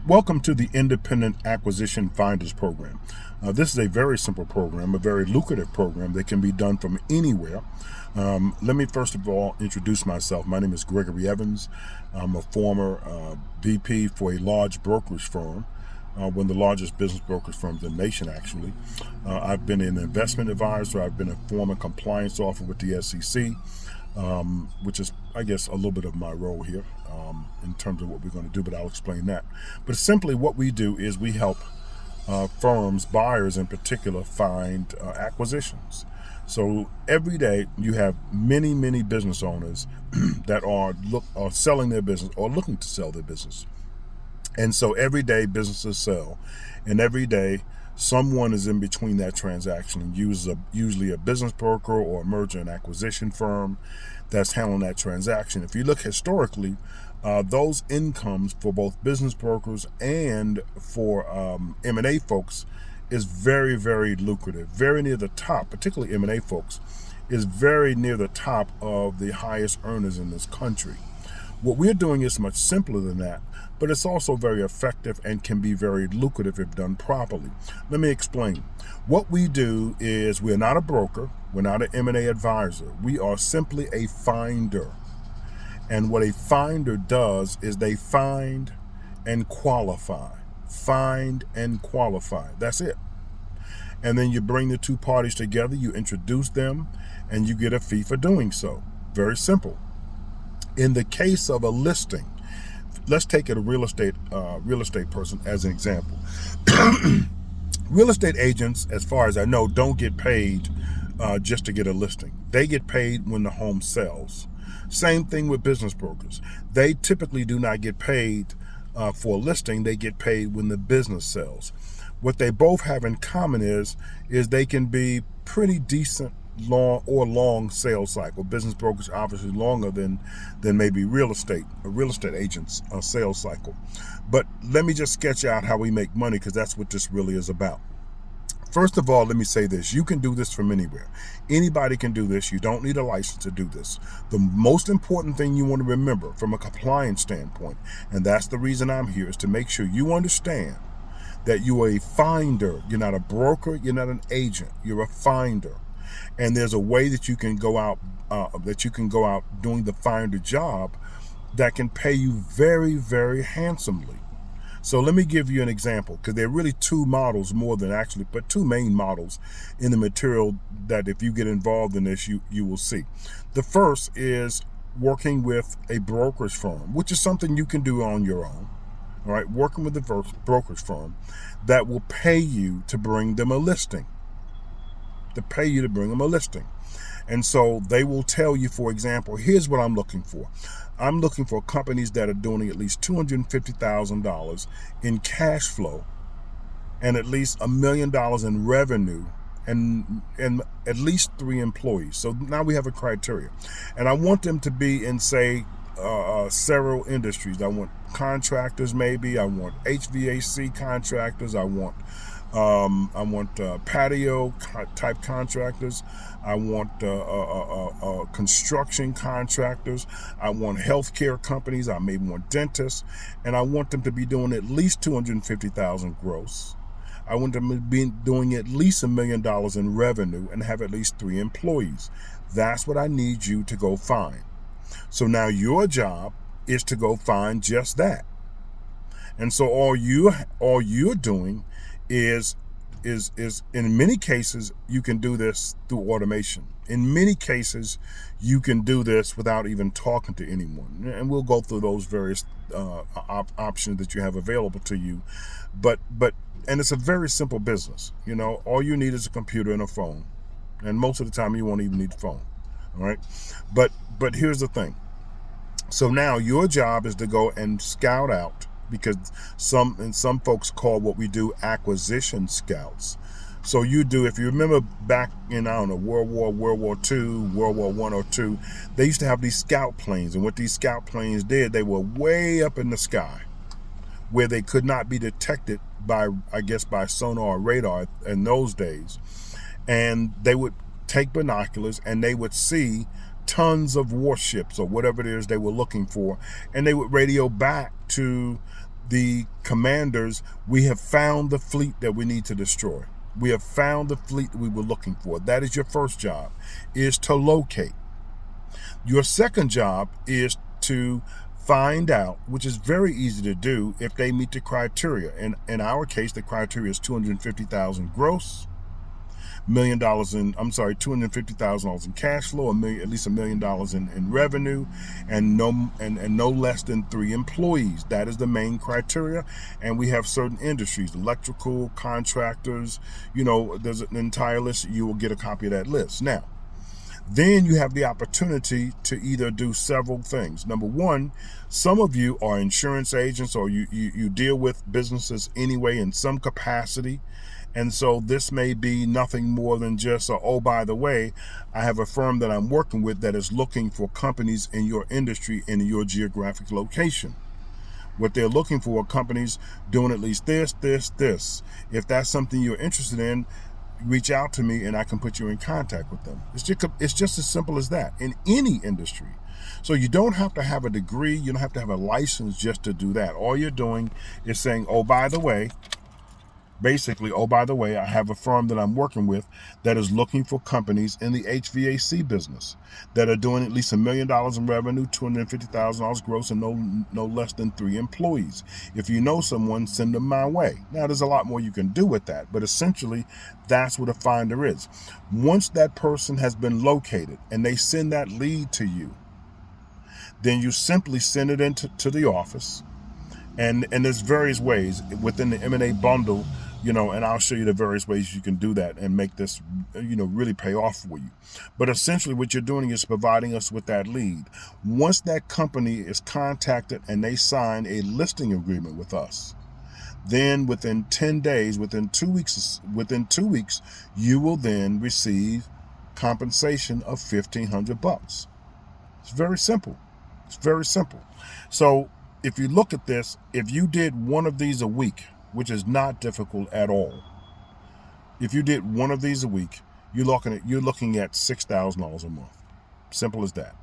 Welcome to the Independent Acquisition Finders Program. This is a very simple program, a very lucrative program that can be done from anywhere. Let me first of all introduce myself. My name is Gregory Evans. I'm a former VP for a large brokerage firm, one of the largest business brokerage firms in the nation, actually. I've been an investment advisor. I've been a former compliance officer with the SEC, which is, I guess, a little bit of my role here in terms of what we're going to do, but I'll explain that. But simply what we do is we help firms, buyers in particular, find acquisitions. So every day you have many business owners that are selling their business or looking to sell their business. And so every day businesses sell, and every day someone is in between that transaction and usually a business broker or a merger and acquisition firm that's handling that transaction. If you look historically, those incomes for both business brokers and for M&A folks is very lucrative, very near the top. Particularly M&A folks is very near the top of the highest earners in this country. What we're doing is much simpler than that, but it's also very effective and can be very lucrative if done properly. Let me explain. What we do is we're not a broker, we're not an M&A advisor. We are simply a finder. And what a finder does is they find and qualify. Find and qualify. That's it. And then you bring the two parties together, you introduce them, and you get a fee for doing so. Very simple. In the case of a listing, let's take a real estate person as an example. Real estate agents, as far as I know, don't get paid just to get a listing. They get paid when the home sells. Same thing with business brokers. They typically do not get paid for a listing. They get paid when the business sells. What they both have in common is they can be pretty decent long sales cycle. Business brokers obviously longer than maybe real estate agents sales cycle. But let me just sketch out how we make money, because that's what this really is about. First of all, let me say this. You can do this from anywhere. Anybody can do this. You don't need a license to do this. The most important thing you want to remember from a compliance standpoint, and that's the reason I'm here, is to make sure you understand that you are a finder. You're not a broker. You're not an agent. You're a finder. And there's a way that you can go out doing the finder job that can pay you very handsomely. So let me give you an example, because there are really two models more than actually, but two main models in the material that if you get involved in this, you will see. The first is working with a brokerage firm, which is something you can do on your own. All right, working with a brokerage firm that will pay you to bring them a listing. And so they will tell you, for example, here's what I'm looking for. I'm looking for companies that are doing at least $250,000 in cash flow and at least $1 million in revenue and at least 3 employees. So now we have a criteria. And I want them to be in, say, several industries. I want contractors, maybe. I want HVAC contractors. I want patio type contractors. I want construction contractors. I want healthcare companies. I may want dentists, and I want them to be doing at least $250,000 gross. I want them to be doing at least $1 million in revenue and have at least 3 employees. That's what I need you to go find. So now your job is to go find just that. And so all you're doing is in many cases you can do this through automation. In many cases you can do this without even talking to anyone, and we'll go through those various options that you have available to you. But it's a very simple business. You know, all you need is a computer and a phone, and most of the time you won't even need a phone. All right, but here's the thing. So now your job is to go and scout out, because some folks call what we do acquisition scouts. So you do, if you remember back in, I don't know, World War II, World War I or II, they used to have these scout planes. And what these scout planes did, they were way up in the sky where they could not be detected by sonar or radar in those days. And they would take binoculars and they would see tons of warships or whatever it is they were looking for. And they would radio back to the commanders, we have found the fleet that we need to destroy. We have found the fleet we were looking for. That is your first job, is to locate. Your second job is to find out, which is very easy to do, if they meet the criteria. And in our case, the criteria is 250,000 gross, $250,000 in cash flow, at least $1 million in revenue, and no less than 3 employees. That is the main criteria. And we have certain industries, electrical, contractors, there's an entire list. You will get a copy of that list. Now, then you have the opportunity to either do several things. Number one, some of you are insurance agents, or you deal with businesses anyway in some capacity. And so this may be nothing more than just, oh, by the way, I have a firm that I'm working with that is looking for companies in your industry in your geographic location. What they're looking for are companies doing at least this. If that's something you're interested in, reach out to me and I can put you in contact with them. It's just as simple as that in any industry. So you don't have to have a degree. You don't have to have a license just to do that. All you're doing is saying, oh, by the way, I have a firm that I'm working with that is looking for companies in the HVAC business that are doing at least $1 million in revenue, $250,000 gross, and no less than 3 employees. If you know someone, send them my way. Now, there's a lot more you can do with that, but essentially, that's what a finder is. Once that person has been located and they send that lead to you, then you simply send it into the office. And there's various ways within the M&A bundle, and I'll show you the various ways you can do that and make this, really pay off for you. But essentially what you're doing is providing us with that lead. Once that company is contacted and they sign a listing agreement with us, then within 10 days, within 2 weeks, you will then receive compensation of $1,500. It's very simple. So if you look at this, if you did one of these a week, which is not difficult at all, if you did one of these a week, you're looking at $6,000 a month. Simple as that.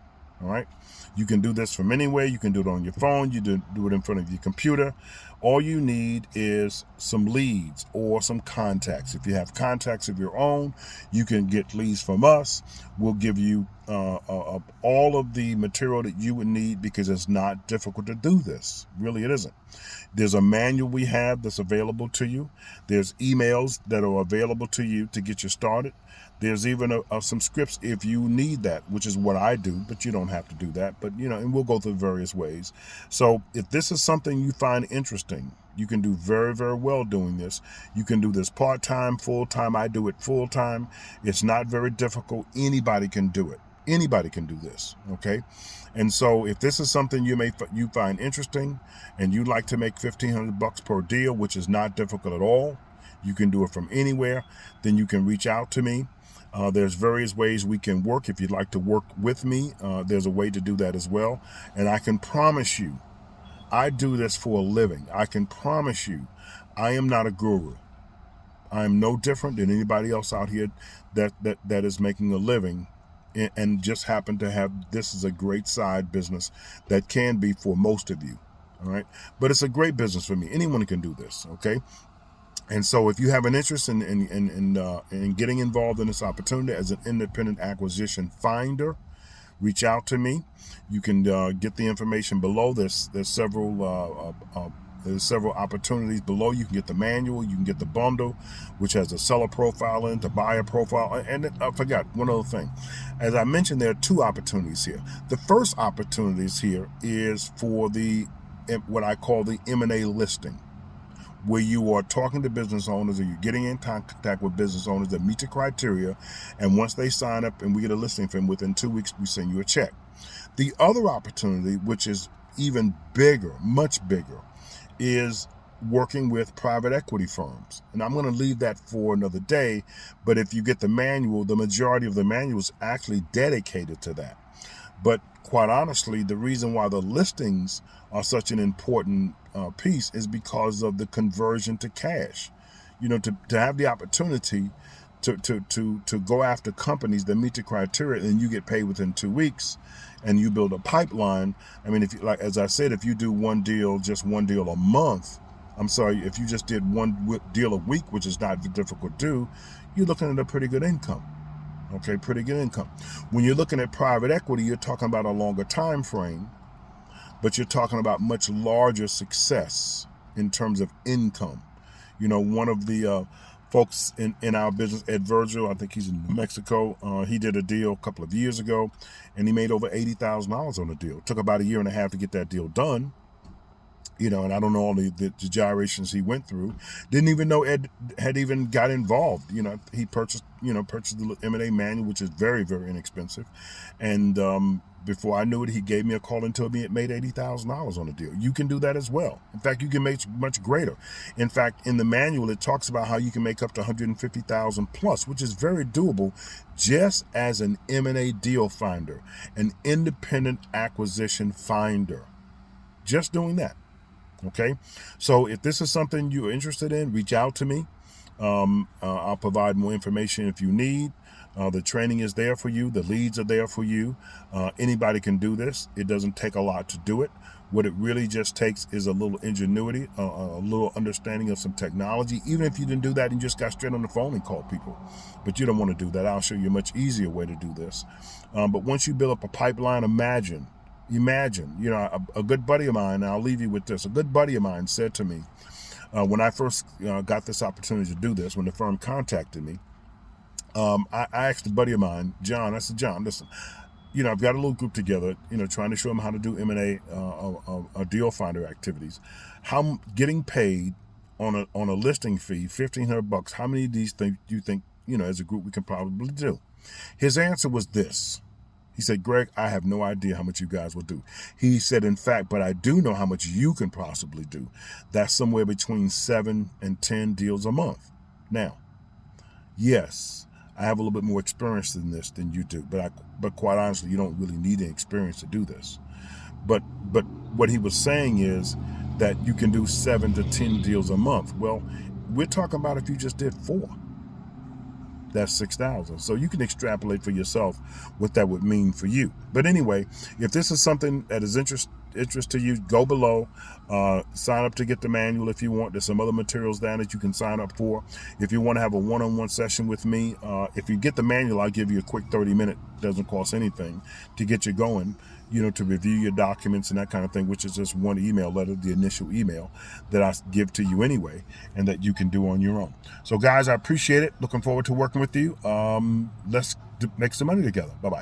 All right. You can do this from anywhere. You can do it on your phone. You do it in front of your computer. All you need is some leads or some contacts. If you have contacts of your own, you can get leads from us. We'll give you all of the material that you would need, because it's not difficult to do this. Really, it isn't. There's a manual we have that's available to you. There's emails that are available to you to get you started. There's even some scripts if you need that, which is what I do, but you don't have to do that. But, and we'll go through various ways. So if this is something you find interesting, you can do very, very well doing this. You can do this part-time, full-time. I do it full-time. It's not very difficult. Anybody can do it. Anybody can do this, okay? And so if this is something you find interesting and you'd like to make $1,500 per deal, which is not difficult at all, you can do it from anywhere, then you can reach out to me. There's various ways we can work. If you'd like to work with me, there's a way to do that as well. And I can promise you, I do this for a living. I can promise you, I am not a guru. I am no different than anybody else out here that is making a living and just happen to have this as a great side business that can be for most of you. All right. But it's a great business for me. Anyone can do this. Okay. And so if you have an interest in getting involved in this opportunity as an independent acquisition finder, reach out to me. You can get the information below. There's several opportunities below. You can get the manual. You can get the bundle, which has a seller profile in, the buyer profile. And I forgot one other thing. As I mentioned, there are 2 opportunities here. The first opportunities here is for what I call the M&A listing, where you are talking to business owners or you're getting in contact with business owners that meet the criteria. And once they sign up and we get a listing from them, within 2 weeks, we send you a check. The other opportunity, which is even bigger, much bigger, is working with private equity firms. And I'm going to leave that for another day. But if you get the manual, the majority of the manual is actually dedicated to that. But quite honestly, the reason why the listings are such an important piece is because of the conversion to cash. To have the opportunity to go after companies that meet the criteria, and you get paid within 2 weeks, and you build a pipeline. I mean, if you, like as I said, if you do just one deal a month, I'm sorry, if you just did one deal a week, which is not difficult to do, you're looking at a pretty good income. Okay, pretty good income. When you're looking at private equity, you're talking about a longer time frame, but you're talking about much larger success in terms of income. You know, one of the folks in our business, Ed Virgil, I think he's in New Mexico. He did a deal a couple of years ago, and he made over $80,000 on the deal. It took about 1.5 years to get that deal done. You know, and I don't know all the gyrations he went through. Didn't even know Ed had even got involved. You know, he purchased the M&A manual, which is very, very inexpensive. And before I knew it, he gave me a call and told me it made $80,000 on the deal. You can do that as well. In fact, you can make much greater. In fact, in the manual, it talks about how you can make up to $150,000 plus, which is very doable just as an M&A deal finder, an independent acquisition finder. Just doing that. Okay, so if this is something you're interested in, reach out to me. I'll provide more information if you need. The training is there for you. The leads are there for you. Anybody can do this. It doesn't take a lot to do it. What it really just takes is a little ingenuity, a little understanding of some technology. Even if you didn't do that and just got straight on the phone and called people. But you don't want to do that. I'll show you a much easier way to do this. But once you build up a pipeline, imagine, you know, a good buddy of mine, and I'll leave you with this. A good buddy of mine said to me, when I first got this opportunity to do this, when the firm contacted me, I asked a buddy of mine, John, I said, John, listen, you know, I've got a little group together, you know, trying to show them how to do M&A, deal finder activities. How getting paid on a listing fee, $1,500, how many of these things do you think, you know, as a group we can probably do? His answer was this. He said, Greg, I have no idea how much you guys will do. He said, in fact, but I do know how much you can possibly do. That's somewhere between 7 and 10 deals a month. Now, yes, I have a little bit more experience than this than you do, but quite honestly, you don't really need any experience to do this. But what he was saying is that you can do 7 to 10 deals a month. Well, we're talking about if you just did 4. That's 6,000. So you can extrapolate for yourself what that would mean for you. But anyway, if this is something that is interest to you, go below, sign up to get the manual if you want. There's some other materials down that you can sign up for. If you want to have a one-on-one session with me, if you get the manual, I'll give you a quick 30-minute, doesn't cost anything, to get you going, you know, to review your documents and that kind of thing, which is just one email letter, the initial email that I give to you anyway, and that you can do on your own. So guys, I appreciate it. Looking forward to working with you. Let's make some money together. Bye-bye.